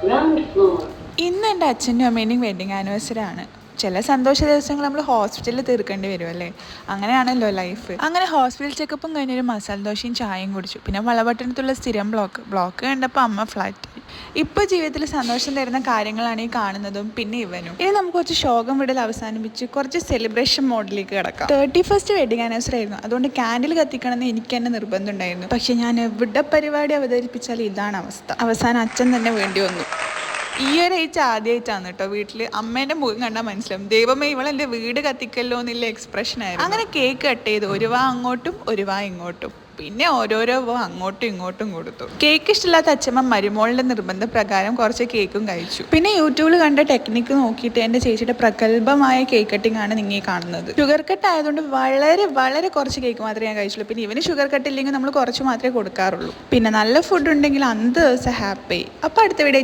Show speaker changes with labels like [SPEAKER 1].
[SPEAKER 1] Ground floor.
[SPEAKER 2] ഇന്ന് എൻ്റെ അച്ഛനും അമ്മേൻ്റെയും വെഡിങ് ആനിവേഴ്സറി ആണ്. ചില സന്തോഷ ദിവസങ്ങൾ നമ്മൾ ഹോസ്പിറ്റലിൽ തീർക്കേണ്ടി വരുമല്ലേ, അങ്ങനെയാണല്ലോ ലൈഫ്. അങ്ങനെ ഹോസ്പിറ്റൽ ചെക്കപ്പും കഴിഞ്ഞൊരു മസാല ദോശയും ചായയും കുടിച്ചു. പിന്നെ വളപട്ടണത്തുള്ള സ്ഥിരം ബ്ലോക്ക് കണ്ടപ്പോൾ അമ്മ ഫ്ലാറ്റ്. ഇപ്പോൾ ജീവിതത്തിൽ സന്തോഷം തരുന്ന കാര്യങ്ങളാണ് ഈ കാണുന്നതും പിന്നെ ഇവനും. ഇനി നമുക്ക് കുറച്ച് ശോകം വിടൽ അവസാനിപ്പിച്ച് കുറച്ച് സെലിബ്രേഷൻ മോഡിലേക്ക് കിടക്കാം. 31st വെഡിങ് ആനിവേഴ്സറി ആയിരുന്നു, അതുകൊണ്ട് ക്യാൻഡിൽ കത്തിക്കണമെന്ന് എനിക്ക് തന്നെ നിർബന്ധം ഉണ്ടായിരുന്നു. പക്ഷെ ഞാൻ എവിടെ പരിപാടി അവതരിപ്പിച്ചാലും ഇതാണ് അവസ്ഥ. അവസാനം അച്ഛൻ തന്നെ വേണ്ടി വന്നു. ഈ ഒരു ഏജ് ആദ്യമായിട്ടാണ് കേട്ടോ വീട്ടിൽ അമ്മേൻ്റെ മുഖം കണ്ടാൽ മനസ്സിലാവും, ദൈവമേ ഇവളെൻ്റെ വീട് കത്തിക്കല്ലോ എന്നുള്ള എക്സ്പ്രഷൻ ആയിരുന്നു. അങ്ങനെ കേക്ക് കട്ട് ചെയ്ത് ഒരു വാ അങ്ങോട്ടും ഒരു വാ ഇങ്ങോട്ടും, പിന്നെ ഓരോരോ അങ്ങോട്ടും ഇങ്ങോട്ടും കൊടുത്തു. കേക്ക് ഇഷ്ടമില്ലാത്ത അച്ഛമ്മ മരുമോളുടെ നിർബന്ധപ്രകാരം കുറച്ച് കേക്കും കഴിച്ചു. പിന്നെ യൂട്യൂബിൽ കണ്ട ടെക്നിക്ക് നോക്കിയിട്ട് എൻ്റെ ചേച്ചിയുടെ പ്രഗത്ഭമായ കേക്ക് കട്ടിംഗ് ആണ് നിങ്ങൾ കാണുന്നത്. ഷുഗർ കട്ട് ആയതുകൊണ്ട് വളരെ വളരെ കുറച്ച് കേക്ക് മാത്രമേ ഞാൻ കഴിച്ചുള്ളൂ. പിന്നെ ഇവന് ഷുഗർ കട്ട് ഇല്ലെങ്കിൽ നമ്മൾ കുറച്ച് മാത്രമേ കൊടുക്കാറുള്ളൂ. പിന്നെ നല്ല ഫുഡ് ഉണ്ടെങ്കിൽ അന്ന് ദിവസം ഹാപ്പി. അപ്പോൾ അടുത്ത വീഡിയോ